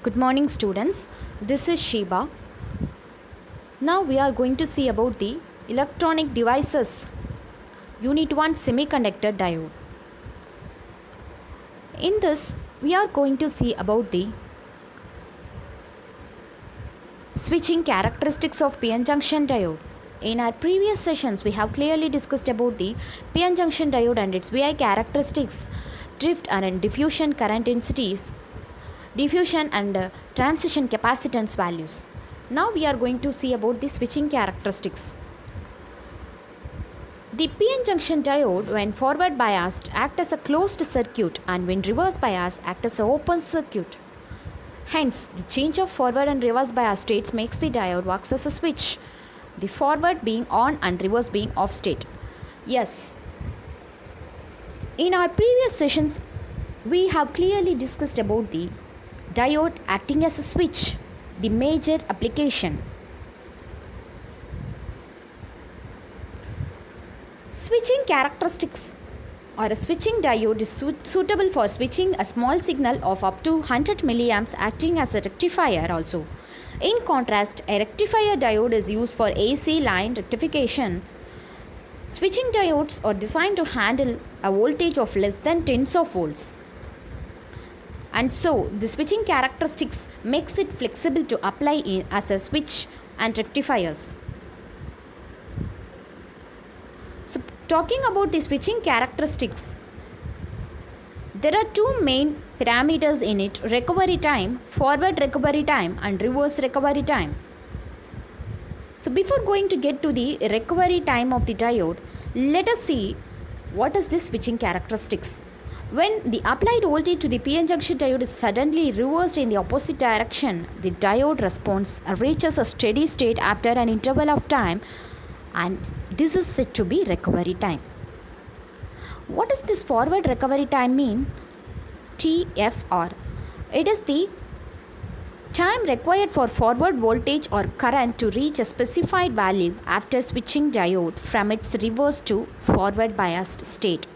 Good morning, students. This is Sheba. Now we are going to see about the electronic devices Unit 1 Semiconductor Diode. In this, we are going to see about the switching characteristics of PN junction diode. In our previous sessions, we have clearly discussed about the PN junction diode and its VI characteristics, drift and diffusion current densities, diffusion and transition capacitance values. Now we are going to see about the switching characteristics. The PN junction diode, when forward biased, act as a closed circuit, and when reverse biased, act as an open circuit. Hence, the change of forward and reverse bias states makes the diode works as a switch, the forward being on and reverse being off state. Yes, in our previous sessions, we have clearly discussed about the diode acting as a switch, the major application. Switching characteristics or a switching diode is suitable for switching a small signal of up to 100 milliamps, acting as a rectifier also. In contrast, a rectifier diode is used for AC line rectification. Switching diodes are designed to handle a voltage of less than tens of volts. And so, the switching characteristics makes it flexible to apply in as a switch and rectifiers. So, talking about the switching characteristics, there are two main parameters in it: recovery time, forward recovery time, and reverse recovery time. So, before going to get to the recovery time of the diode, let us see what is this switching characteristics. When the applied voltage to the PN junction diode is suddenly reversed in the opposite direction, the diode response reaches a steady state after an interval of time, and this is said to be recovery time. What does this forward recovery time mean? TFR. It is the time required for forward voltage or current to reach a specified value after switching diode from its reverse to forward biased state.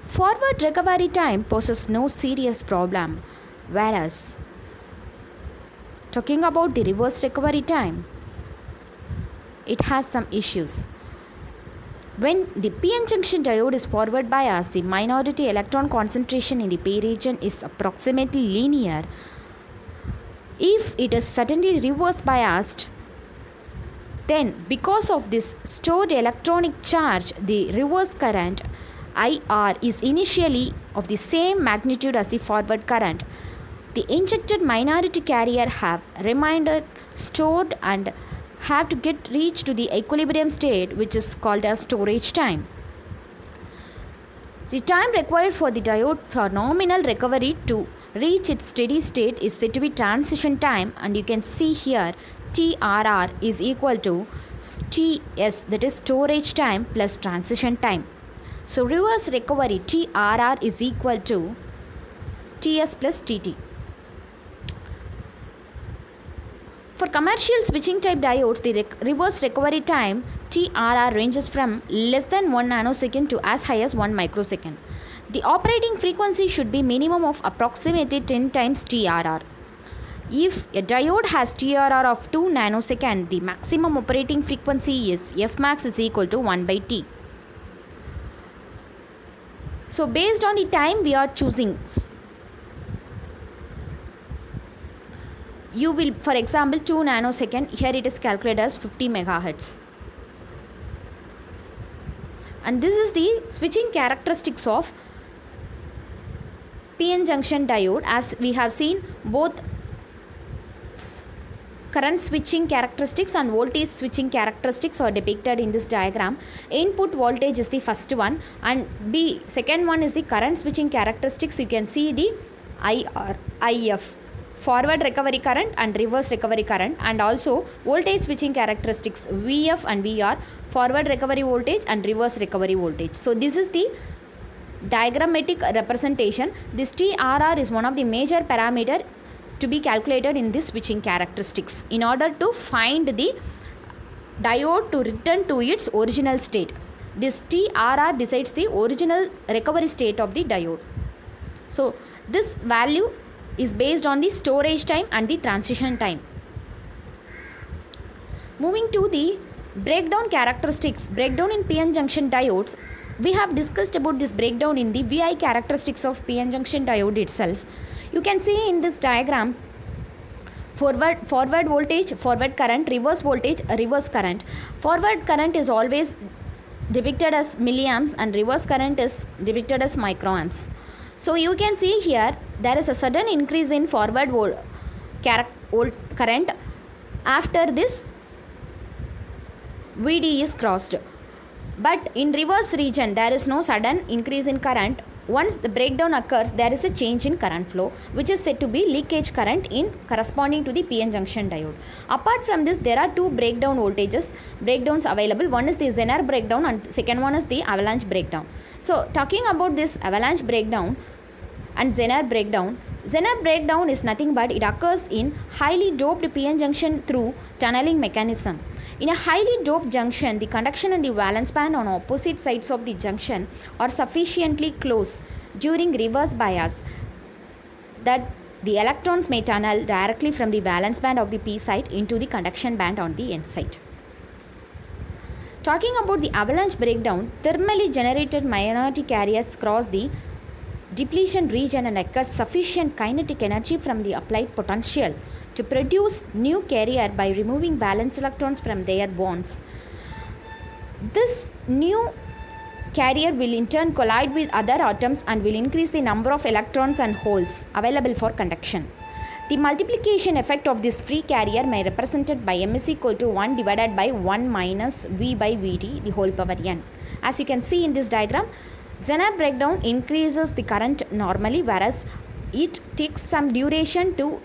Forward recovery time poses no serious problem, whereas talking about the reverse recovery time, it has some issues. When the PN junction diode is forward biased, the minority electron concentration in the P region is approximately linear. If it is suddenly reverse biased, then because of this stored electronic charge, the reverse current IR is initially of the same magnitude as the forward current. The injected minority carrier have remained stored and have to get reached to the equilibrium state, which is called as storage time. The time required for the diode for nominal recovery to reach its steady state is said to be transition time, and you can see here TRR is equal to TS, that is storage time plus transition time. So reverse recovery TRR is equal to TS plus TT. For commercial switching type diodes, the reverse recovery time TRR ranges from less than 1 nanosecond to as high as 1 microsecond. The operating frequency should be minimum of approximately 10 times TRR. If a diode has TRR of 2 nanosecond, the maximum operating frequency is Fmax is equal to 1 by T. So based on the time we are choosing, you will, for example, 2 nanosecond, here it is calculated as 50 megahertz. And this is the switching characteristics of PN junction diode. As we have seen, both current switching characteristics and voltage switching characteristics are depicted in this diagram. Input voltage is the first one, and second one is the current switching characteristics. You can see the IR, IF, forward recovery current and reverse recovery current, and also voltage switching characteristics VF and VR, forward recovery voltage and reverse recovery voltage. So this is the diagrammatic representation. This TRR is one of the major parameter to be calculated in this switching characteristics in order to find the diode to return to its original state. This TRR decides the original recovery state of the diode. So this value is based on the storage time and the transition time. Moving to the breakdown characteristics, breakdown in PN junction diodes. We have discussed about this breakdown in the VI characteristics of PN junction diode itself. You can see in this diagram forward voltage, forward current, reverse voltage, reverse current. Forward current is always depicted as milliamps and reverse current is depicted as microamps. So you can see here there is a sudden increase in forward current after this VD is crossed. But in reverse region there is no sudden increase in current. Once the breakdown occurs, there is a change in current flow, which is said to be leakage current in corresponding to the PN junction diode. Apart from this, there are two breakdowns available. One is the Zener breakdown and second one is the avalanche breakdown. So talking about this avalanche breakdown and Zener breakdown is nothing but it occurs in highly doped PN junction through tunneling mechanism. In a highly doped junction, the conduction and the valence band on opposite sides of the junction are sufficiently close during reverse bias that the electrons may tunnel directly from the valence band of the p side into the conduction band on the n side. Talking about the avalanche breakdown, thermally generated minority carriers cross the depletion region and occurs sufficient kinetic energy from the applied potential to produce new carrier by removing valence electrons from their bonds. This new carrier will in turn collide with other atoms and will increase the number of electrons and holes available for conduction. The multiplication effect of this free carrier may be represented by m is equal to 1 divided by 1 minus v by vt the whole power n. As you can see in this diagram, Zener breakdown increases the current normally, whereas it takes some duration to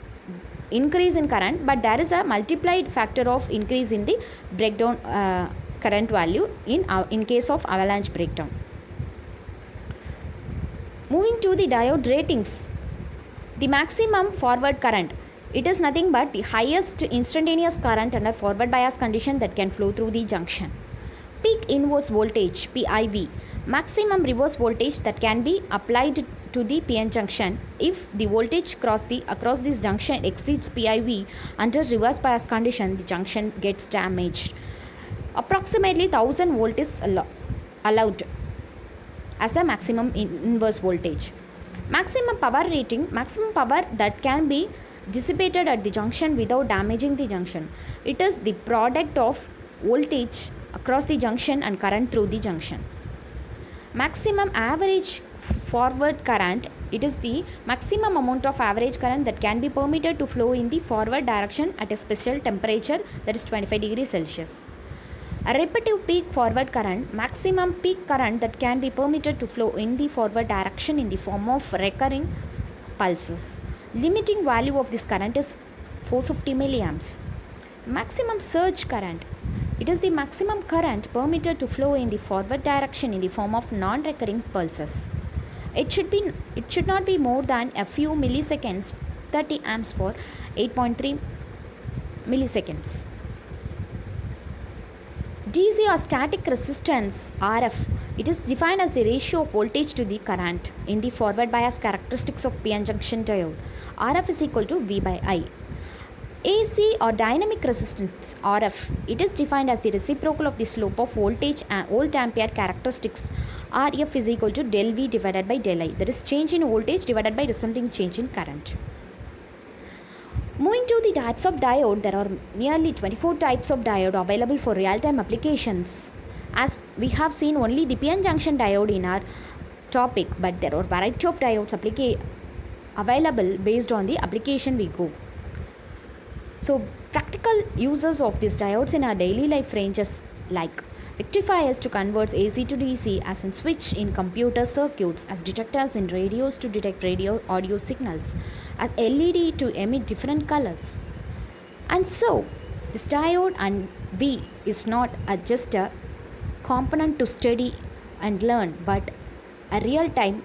increase in current, but there is a multiplied factor of increase in the breakdown current value in case of avalanche breakdown. Moving to the diode ratings, the maximum forward current, it is nothing but the highest instantaneous current under forward bias condition that can flow through the junction. Peak inverse voltage PIV, maximum reverse voltage that can be applied to the PN junction if the voltage across this junction exceeds PIV under reverse bias condition, the junction gets damaged. Approximately 1000 volt is allowed as a maximum inverse voltage. Maximum power rating, maximum power that can be dissipated at the junction without damaging the junction. It is the product of voltage across the junction and current through the junction. Maximum average forward current, it is the maximum amount of average current that can be permitted to flow in the forward direction at a special temperature, that is 25 degrees Celsius. A repetitive peak forward current, maximum peak current that can be permitted to flow in the forward direction in the form of recurring pulses. Limiting value of this current is 450 milliamps. Maximum surge current, it is the maximum current permitted to flow in the forward direction in the form of non-recurring pulses. It should not be more than a few milliseconds, 30 amps for 8.3 milliseconds. DC or static resistance RF, it is defined as the ratio of voltage to the current in the forward bias characteristics of PN junction diode. RF is equal to V by I. AC or dynamic resistance RF, it is defined as the reciprocal of the slope of voltage and volt ampere characteristics. RF is equal to del V divided by del I, that is change in voltage divided by resulting change in current. Moving to the types of diode, there are nearly 24 types of diode available for real-time applications. As we have seen only the PN junction diode in our topic, but there are variety of diodes available based on the application we go. So practical uses of these diodes in our daily life ranges like rectifiers to convert AC to DC, as in switch in computer circuits, as detectors in radios to detect radio audio signals, as LED to emit different colors. And so this diode and V is not just a component to study and learn, but a real-time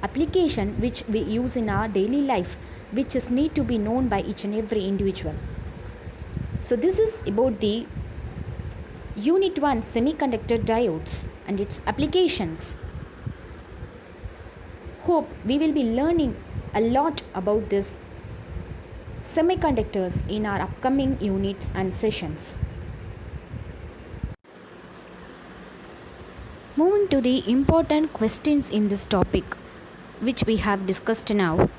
application which we use in our daily life, which is need to be known by each and every individual. So this is about the Unit 1 semiconductor diodes and its applications. Hope we will be learning a lot about this semiconductors in our upcoming units and sessions. Moving to the important questions in this topic, which we have discussed now.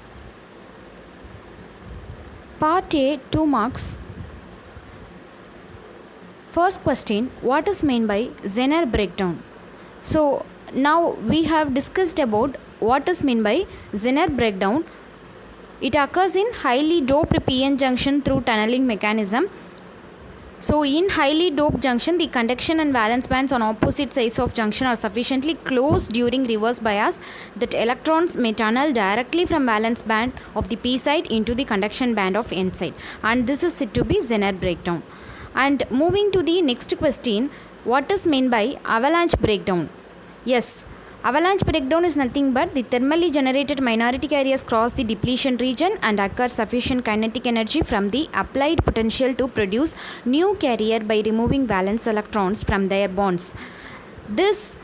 Part A, 2 marks. First question, what is meant by Zener breakdown? So now we have discussed about what is meant by Zener breakdown. It occurs in highly doped p-n junction through tunneling mechanism. So in highly doped junction, the conduction and valence bands on opposite sides of junction are sufficiently close during reverse bias that electrons may tunnel directly from valence band of the p side into the conduction band of n side, and this is said to be Zener breakdown. And moving to the next question, what is meant by avalanche breakdown? Yes, avalanche breakdown is nothing but the thermally generated minority carriers cross the depletion region and acquire sufficient kinetic energy from the applied potential to produce new carrier by removing valence electrons from their bonds. This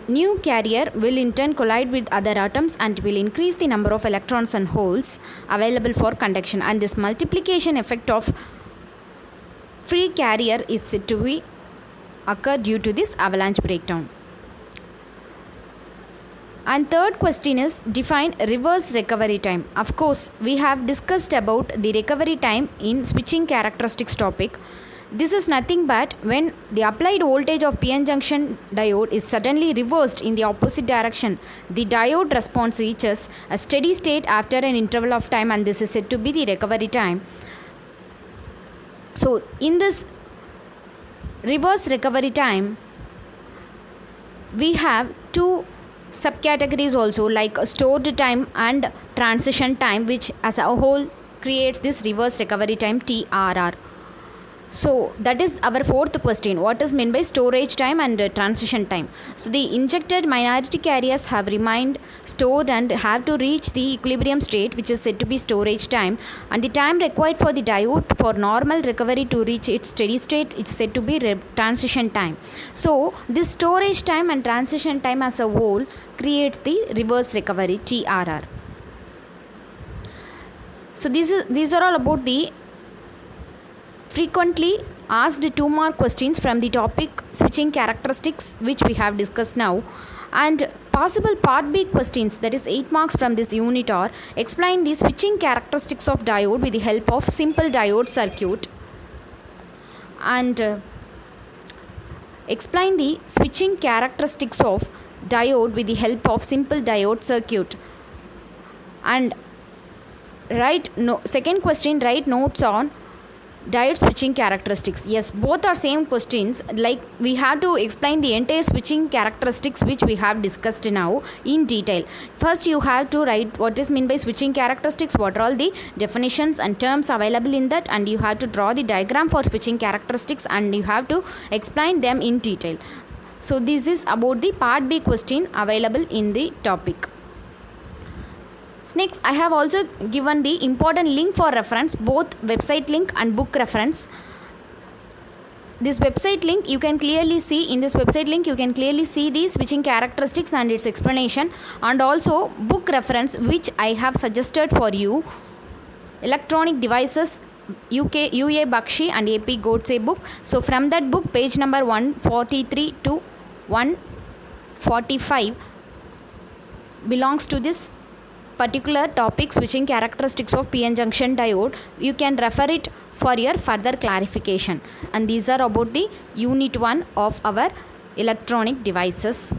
new carrier will in turn collide with other atoms and will increase the number of electrons and holes available for conduction, and this multiplication effect of free carrier is said to be occur due to this avalanche breakdown. And third question is define reverse recovery time. Of course, we have discussed about the recovery time in switching characteristics topic. This is nothing but when the applied voltage of p-n junction diode is suddenly reversed in the opposite direction, the diode response reaches a steady state after an interval of time, and this is said to be the recovery time. So in this reverse recovery time, we have two subcategories also, like stored time and transition time, which as a whole creates this reverse recovery time TRR. So that is our fourth question, what is meant by storage time and transition time. So the injected minority carriers have remained stored and have to reach the equilibrium state, which is said to be storage time, and the time required for the diode for normal recovery to reach its steady state is said to be transition time. So this storage time and transition time as a whole creates the reverse recovery TRR. So these are all about the frequently asked 2 mark questions from the topic switching characteristics, which we have discussed now. And possible part B questions, that is 8 marks from this unit, are explain the switching characteristics of diode with the help of simple diode circuit, and explain the switching characteristics of diode with the help of simple diode circuit. And second question, write notes on diode switching characteristics. Yes, both are same questions, like we have to explain the entire switching characteristics which we have discussed now in detail. First you have to write what is meant by switching characteristics, what are all the definitions and terms available in that, and you have to draw the diagram for switching characteristics and you have to explain them in detail. So this is about the part B question available in the topic. Next, I have also given the important link for reference, both website link and book reference. This website link you can clearly see, in this website link you can clearly see the switching characteristics and its explanation, and also book reference which I have suggested for you, Electronic Devices UA Bakshi and AP Godse book. So from that book, page number 143 to 145 belongs to this particular topic, switching characteristics of p-n junction diode. You can refer it for your further clarification. And these are about the unit 1 of our electronic devices.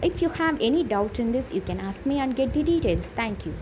If you have any doubts in this, you can ask me and get the details. Thank you.